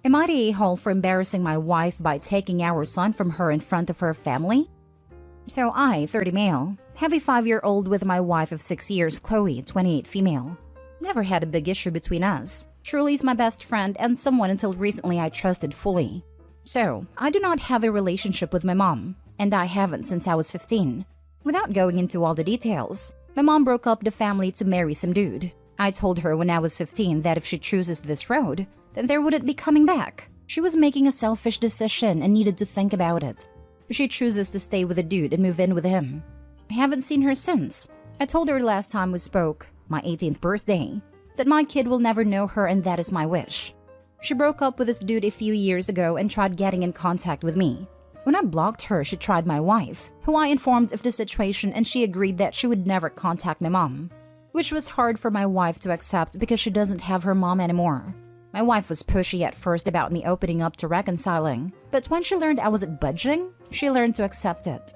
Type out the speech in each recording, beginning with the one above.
Am I the a-hole for embarrassing my wife by taking our son from her in front of her family? So I, 30 male, have a 5-year-old with my wife of 6 years, Chloe, 28 female. Never had a big issue between us. Truly is my best friend and someone until recently I trusted fully. So, I do not have a relationship with my mom, and I haven't since I was 15. Without going into all the details, my mom broke up the family to marry some dude. I told her when I was 15 that if she chooses this road, then there wouldn't be coming back. She was making a selfish decision and needed to think about it. She chooses to stay with a dude and move in with him. I haven't seen her since. I told her last time we spoke, my 18th birthday, that my kid will never know her and that is my wish. She broke up with this dude a few years ago and tried getting in contact with me. When I blocked her, she tried my wife, who I informed of the situation, and she agreed that she would never contact my mom, which was hard for my wife to accept because she doesn't have her mom anymore. My wife was pushy at first about me opening up to reconciling, but when she learned I wasn't budging, she learned to accept it.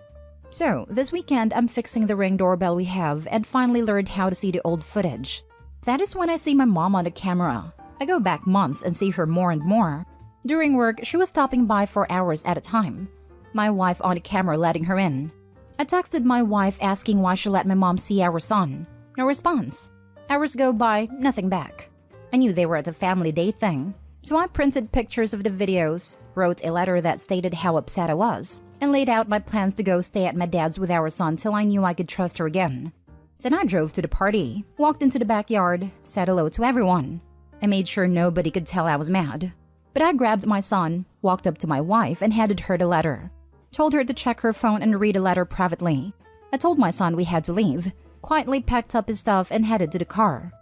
So, this weekend I'm fixing the Ring doorbell we have and finally learned how to see the old footage. That is when I see my mom on the camera. I go back months and see her more and more. During work, she was stopping by for hours at a time. My wife on the camera letting her in. I texted my wife asking why she let my mom see our son. No response. Hours go by, nothing back. I knew they were at a family day thing, so I printed pictures of the videos, wrote a letter that stated how upset I was, and laid out my plans to go stay at my dad's with our son till I knew I could trust her again. Then I drove to the party, walked into the backyard, said hello to everyone. I made sure nobody could tell I was mad. But I grabbed my son, walked up to my wife, and handed her the letter. Told her to check her phone and read the letter privately. I told my son we had to leave, quietly packed up his stuff and headed to the car.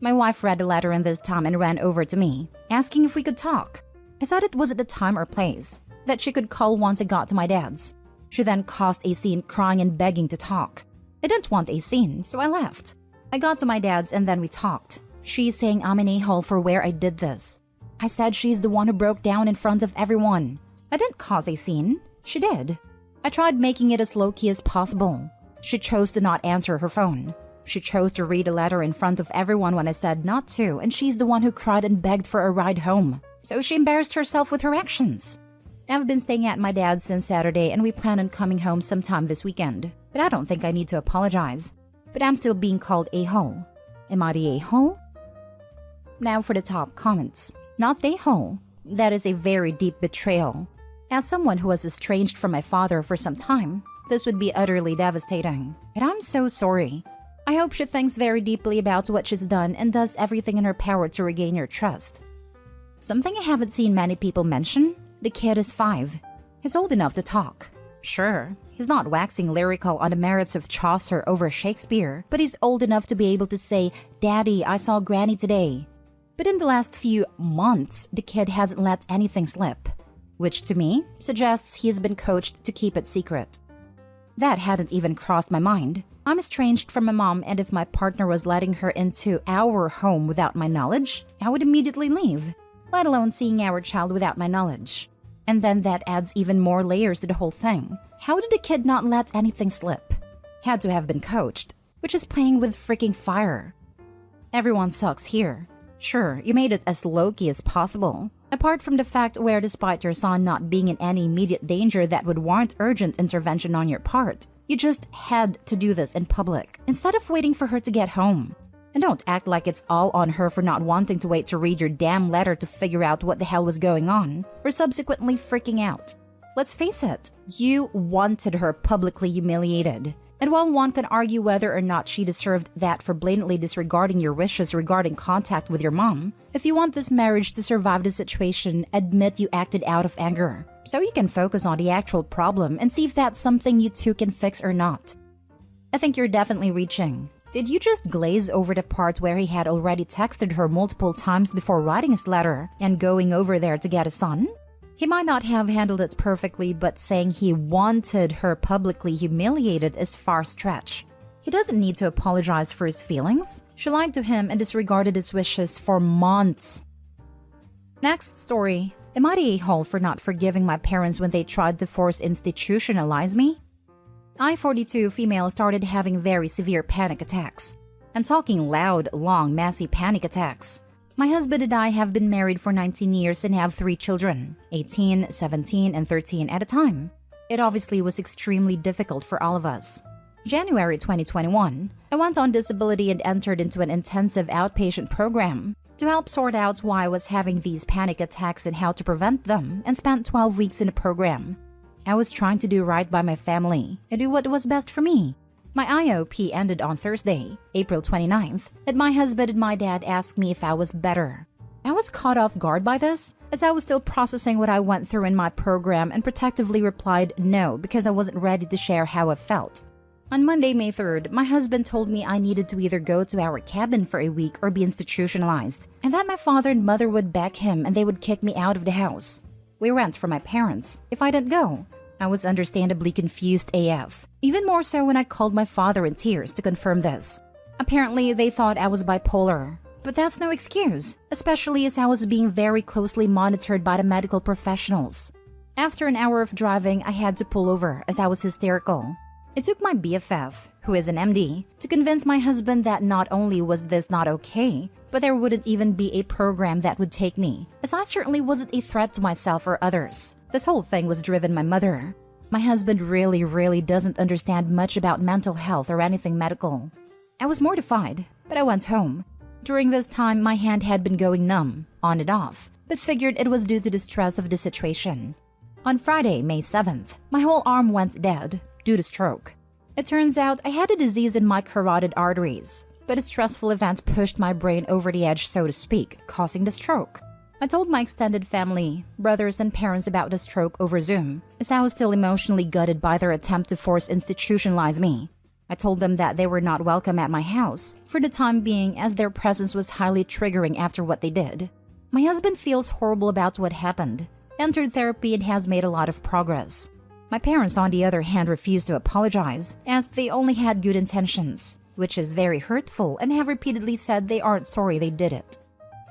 My wife read the letter in this time and ran over to me, asking if we could talk. I said it wasn't the time or place, that she could call once I got to my dad's. She then caused a scene crying and begging to talk. I didn't want a scene, so I left. I got to my dad's and then we talked. She's saying I'm an a-hole for where I did this. I said she's the one who broke down in front of everyone. I didn't cause a scene. She did. I tried making it as low-key as possible. She chose to not answer her phone. She chose to read a letter in front of everyone when I said not to, and she's the one who cried and begged for a ride home. So she embarrassed herself with her actions. I've been staying at my dad's since Saturday and we plan on coming home sometime this weekend. But I don't think I need to apologize. But I'm still being called a-hole. Am I the a-hole? Now for the top comments. Not the a-hole. That is a very deep betrayal. As someone who was estranged from my father for some time, this would be utterly devastating. And I'm so sorry. I hope she thinks very deeply about what she's done and does everything in her power to regain your trust. Something I haven't seen many people mention, the kid is 5. He's old enough to talk. Sure, he's not waxing lyrical on the merits of Chaucer over Shakespeare, but he's old enough to be able to say, "Daddy, I saw Granny today." But in the last few months, the kid hasn't let anything slip, which to me suggests he has been coached to keep it secret. That hadn't even crossed my mind. I'm estranged from my mom, and if my partner was letting her into our home without my knowledge, I would immediately leave, let alone seeing our child without my knowledge. And then that adds even more layers to the whole thing. How did the kid not let anything slip? Had to have been coached, which is playing with freaking fire. Everyone sucks here. Sure, you made it as low-key as possible. Apart from the fact where despite your son not being in any immediate danger that would warrant urgent intervention on your part, you just had to do this in public, instead of waiting for her to get home. And don't act like it's all on her for not wanting to wait to read your damn letter to figure out what the hell was going on, or subsequently freaking out. Let's face it, you wanted her publicly humiliated. And while one can argue whether or not she deserved that for blatantly disregarding your wishes regarding contact with your mom, if you want this marriage to survive the situation, admit you acted out of anger, so you can focus on the actual problem and see if that's something you two can fix or not. I think you're definitely reaching. Did you just glaze over the part where he had already texted her multiple times before writing his letter and going over there to get a son? He might not have handled it perfectly, but saying he wanted her publicly humiliated is far stretch. He doesn't need to apologize for his feelings. She lied to him and disregarded his wishes for months. Next story. Am I the a-hole for not forgiving my parents when they tried to force institutionalize me? I, 42 female, started having very severe panic attacks. I'm talking loud, long, messy panic attacks. My husband and I have been married for 19 years and have 3 children, 18, 17, and 13 at a time. It obviously was extremely difficult for all of us. January 2021, I went on disability and entered into an intensive outpatient program to help sort out why I was having these panic attacks and how to prevent them, and spent 12 weeks in the program. I was trying to do right by my family and do what was best for me. My IOP ended on Thursday, April 29th, and my husband and my dad asked me if I was better. I was caught off guard by this, as I was still processing what I went through in my program, and protectively replied no because I wasn't ready to share how I felt. On Monday, May 3rd, my husband told me I needed to either go to our cabin for a week or be institutionalized, and that my father and mother would back him and they would kick me out of the house. We rent from my parents if I didn't go. I was understandably confused AF, even more so when I called my father in tears to confirm this. Apparently, they thought I was bipolar, but that's no excuse, especially as I was being very closely monitored by the medical professionals. After an hour of driving, I had to pull over as I was hysterical. It took my BFF, who is an MD, to convince my husband that not only was this not okay, but there wouldn't even be a program that would take me, as I certainly wasn't a threat to myself or others. This whole thing was driven by my mother. My husband really doesn't understand much about mental health or anything medical. I was mortified, but I went home. During this time, my hand had been going numb, on and off, but figured it was due to the stress of the situation. On Friday, May 7th, my whole arm went dead due to stroke. It turns out I had a disease in my carotid arteries, but a stressful event pushed my brain over the edge, so to speak, causing the stroke. I told my extended family, brothers and parents about the stroke over Zoom, as I was still emotionally gutted by their attempt to force institutionalize me. I told them that they were not welcome at my house for the time being, as their presence was highly triggering after what they did. My husband feels horrible about what happened, entered therapy, and has made a lot of progress. My parents, on the other hand, refused to apologize, as they only had good intentions, which is very hurtful, and have repeatedly said they aren't sorry they did it.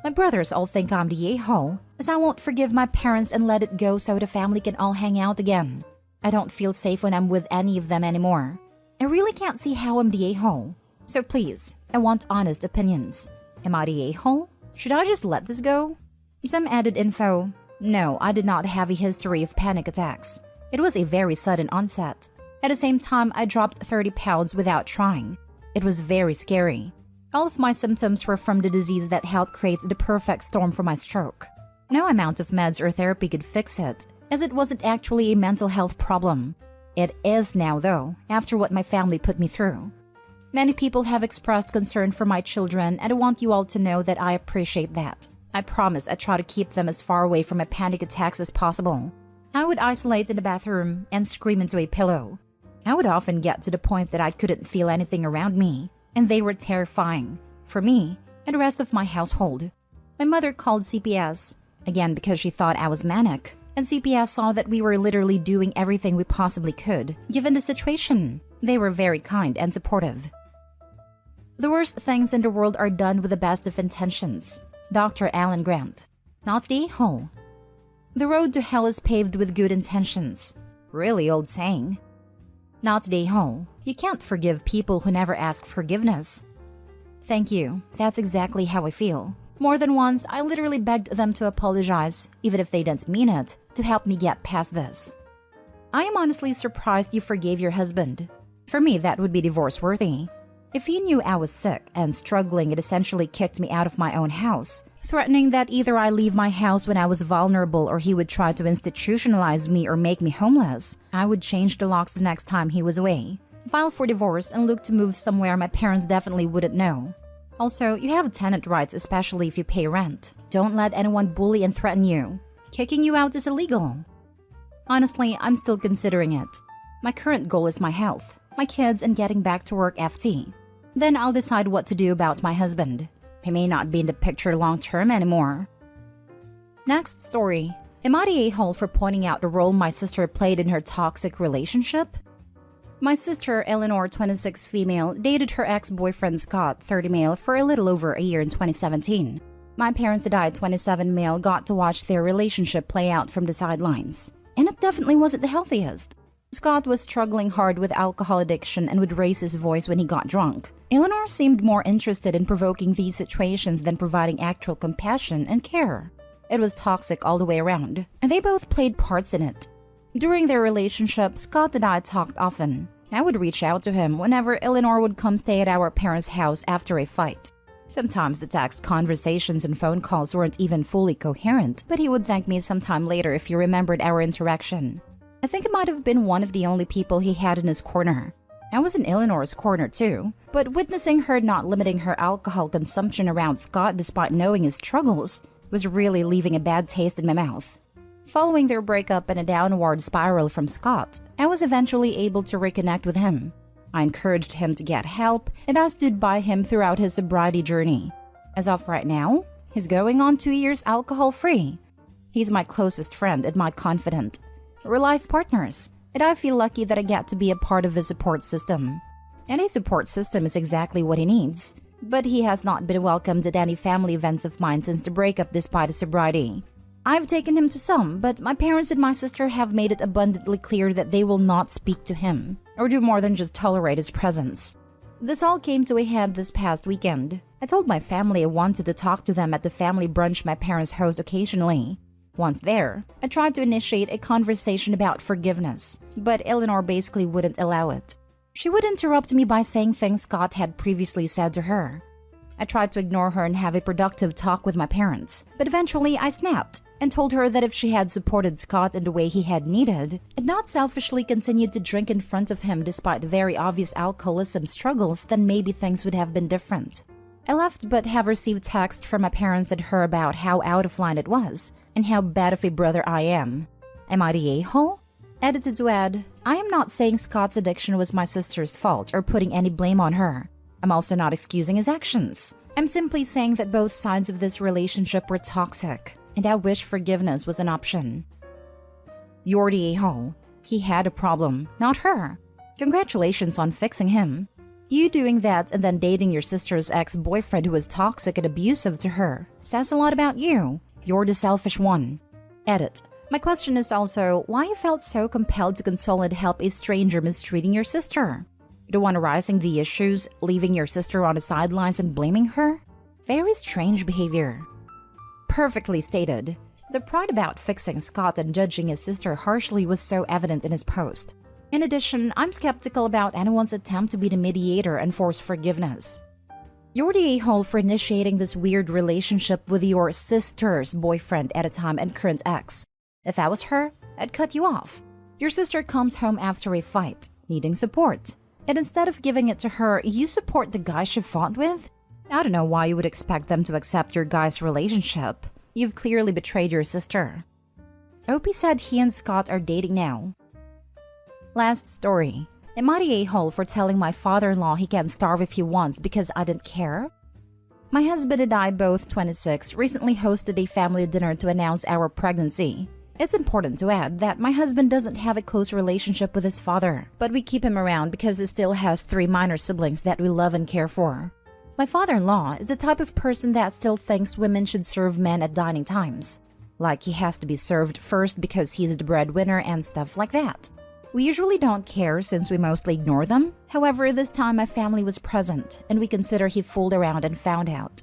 My brothers all think I'm the a-hole, as I won't forgive my parents and let it go so the family can all hang out again. I don't feel safe when I'm with any of them anymore. I really can't see how I'm the a-hole. So please, I want honest opinions. Am I the a-hole? Should I just let this go? Some added info. No, I did not have a history of panic attacks. It was a very sudden onset. At the same time, I dropped 30 pounds without trying. It was very scary. All of my symptoms were from the disease that helped create the perfect storm for my stroke. No amount of meds or therapy could fix it, as it wasn't actually a mental health problem. It is now, though, after what my family put me through. Many people have expressed concern for my children, and I want you all to know that I appreciate that. I promise I try to keep them as far away from my panic attacks as possible. I would isolate in the bathroom and scream into a pillow. I would often get to the point that I couldn't feel anything around me, and they were terrifying for me and the rest of my household. My mother called CPS, again because she thought I was manic, and CPS saw that we were literally doing everything we possibly could, given the situation. They were very kind and supportive. The worst things in the world are done with the best of intentions. Dr. Alan Grant. Not the a-hole. The road to hell is paved with good intentions. Really old saying. Not the a-hole. You can't forgive people who never ask forgiveness. Thank you. That's exactly how I feel. More than once, I literally begged them to apologize, even if they didn't mean it, to help me get past this. I am honestly surprised you forgave your husband. For me, that would be divorce-worthy. If he knew I was sick and struggling, it essentially kicked me out of my own house, threatening that either I leave my house when I was vulnerable or he would try to institutionalize me or make me homeless. I would change the locks the next time he was away, file for divorce, and look to move somewhere my parents definitely wouldn't know. Also, you have tenant rights, especially if you pay rent. Don't let anyone bully and threaten you. Kicking you out is illegal. Honestly, I'm still considering it. My current goal is my health, my kids, and getting back to work FT. Then I'll decide what to do about my husband. He may not be in the picture long-term anymore. Next story. Am I the a-hole for pointing out the role my sister played in her toxic relationship? My sister, Eleanor, 26 female, dated her ex-boyfriend Scott, 30 male, for a little over a year in 2017. My parents and I, 27 male, got to watch their relationship play out from the sidelines. And it definitely wasn't the healthiest. Scott was struggling hard with alcohol addiction and would raise his voice when he got drunk. Eleanor seemed more interested in provoking these situations than providing actual compassion and care. It was toxic all the way around, and they both played parts in it. During their relationship, Scott and I talked often. I would reach out to him whenever Eleanor would come stay at our parents' house after a fight. Sometimes the text conversations and phone calls weren't even fully coherent, but he would thank me sometime later if he remembered our interaction. I think I might have been one of the only people he had in his corner. I was in Eleanor's corner too, but witnessing her not limiting her alcohol consumption around Scott despite knowing his struggles was really leaving a bad taste in my mouth. Following their breakup and a downward spiral from Scott, I was eventually able to reconnect with him. I encouraged him to get help, and I stood by him throughout his sobriety journey. As of right now, he's going on 2 years alcohol-free. He's my closest friend and my confidant. We're life partners, and I feel lucky that I get to be a part of his support system. Any support system is exactly what he needs, but he has not been welcomed at any family events of mine since the breakup despite his sobriety. I've taken him to some, but my parents and my sister have made it abundantly clear that they will not speak to him or do more than just tolerate his presence. This all came to a head this past weekend. I told my family I wanted to talk to them at the family brunch my parents host occasionally. Once there, I tried to initiate a conversation about forgiveness, but Eleanor basically wouldn't allow it. She would interrupt me by saying things Scott had previously said to her. I tried to ignore her and have a productive talk with my parents, but eventually I snapped and told her that if she had supported Scott in the way he had needed, and not selfishly continued to drink in front of him despite the very obvious alcoholism struggles, then maybe things would have been different. I left but have received text from my parents and her about how out of line it was, and how bad of a brother I am. Am I the a-hole? Edited to add, I am not saying Scott's addiction was my sister's fault or putting any blame on her. I'm also not excusing his actions. I'm simply saying that both sides of this relationship were toxic, and I wish forgiveness was an option. You're the a-hole. He had a problem, not her. Congratulations on fixing him. You doing that and then dating your sister's ex-boyfriend who was toxic and abusive to her says a lot about you. You're the selfish one. Edit. My question is also why you felt so compelled to console and help a stranger mistreating your sister. The one arising the issues, leaving your sister on the sidelines and blaming her? Very strange behavior. Perfectly stated. The pride about fixing Scott and judging his sister harshly was so evident in his post. In addition, I'm skeptical about anyone's attempt to be the mediator and force forgiveness. You're the a-hole for initiating this weird relationship with your sister's boyfriend at a time and current ex. If I was her, I'd cut you off. Your sister comes home after a fight, needing support. And instead of giving it to her, you support the guy she fought with? I don't know why you would expect them to accept your guy's relationship. You've clearly betrayed your sister. Opie said he and Scott are dating now. Last story. Am I the a-hole for telling my father-in-law he can starve if he wants because I didn't care? My husband and I, both 26, recently hosted a family dinner to announce our pregnancy. It's important to add that my husband doesn't have a close relationship with his father, but we keep him around because he still has 3 minor siblings that we love and care for. My father-in-law is the type of person that still thinks women should serve men at dining times. Like he has to be served first because he's the breadwinner and stuff like that. We usually don't care since we mostly ignore them. However, this time my family was present and we consider he fooled around and found out.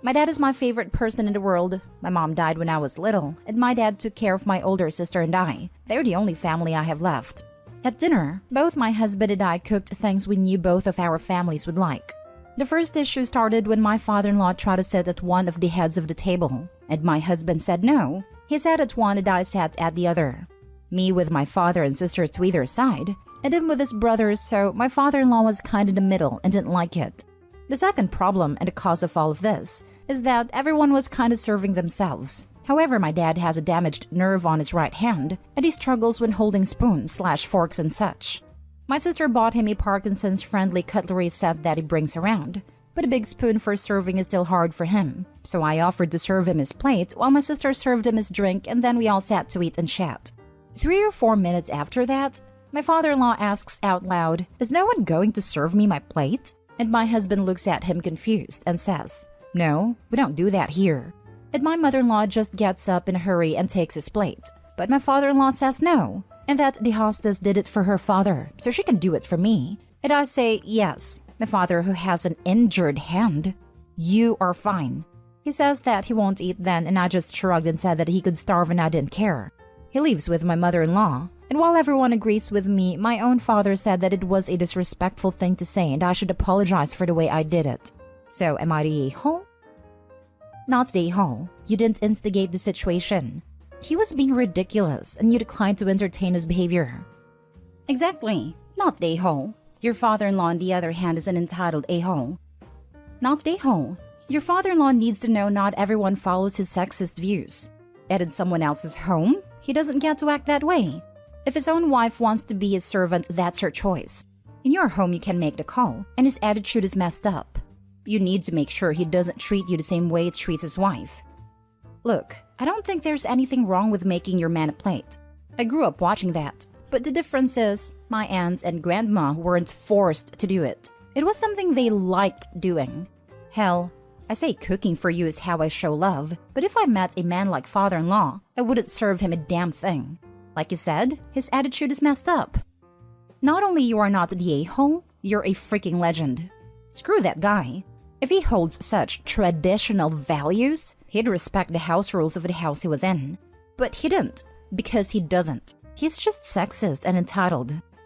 My dad is my favorite person in the world. My mom died when I was little, and my dad took care of my older sister and I. They're the only family I have left. At dinner, both my husband and I cooked things we knew both of our families would like. The first issue started when my father-in-law tried to sit at one of the heads of the table, and my husband said no. He sat at one and I sat at the other. Me with my father and sister to either side, and him with his brothers, so my father-in-law was kind of in the middle and didn't like it. The second problem and the cause of all of this is that everyone was kind of serving themselves. However, my dad has a damaged nerve on his right hand, and he struggles when holding spoons/forks and such. My sister bought him a Parkinson's-friendly cutlery set that he brings around, but a big spoon for serving is still hard for him. So I offered to serve him his plate while my sister served him his drink, and then we all sat to eat and chat. 3 or 4 minutes after that, my father-in-law asks out loud, "Is no one going to serve me my plate?" And my husband looks at him confused and says, "No, we don't do that here." And my mother-in-law just gets up in a hurry and takes his plate. But my father-in-law says no. and that the hostess did it for her father, so she can do it for me. And I say, yes, my father who has an injured hand. You are fine. He says that he won't eat then, and I just shrugged and said that he could starve and I didn't care. He lives with my mother-in-law, and while everyone agrees with me, my own father said that it was a disrespectful thing to say and I should apologize for the way I did it. So am I the a-hole? Not the a-hole. You didn't instigate the situation. He was being ridiculous and you declined to entertain his behavior. Exactly. Not the a-hole. Your father-in-law, on the other hand, is an entitled a-hole. Not the a-hole. Your father-in-law needs to know not everyone follows his sexist views. And in someone else's home, he doesn't get to act that way. If his own wife wants to be his servant, that's her choice. In your home, you can make the call, and his attitude is messed up. You need to make sure he doesn't treat you the same way he treats his wife. Look, I don't think there's anything wrong with making your man a plate. I grew up watching that. But the difference is, my aunts and grandma weren't forced to do it. It was something they liked doing. Hell, I say cooking for you is how I show love, but if I met a man like father-in-law, I wouldn't serve him a damn thing. Like you said, his attitude is messed up. Not only you are not the a-hole, you're a freaking legend. Screw that guy. If he holds such traditional values, he'd respect the house rules of the house he was in. But he didn't, because he doesn't. He's just sexist and entitled.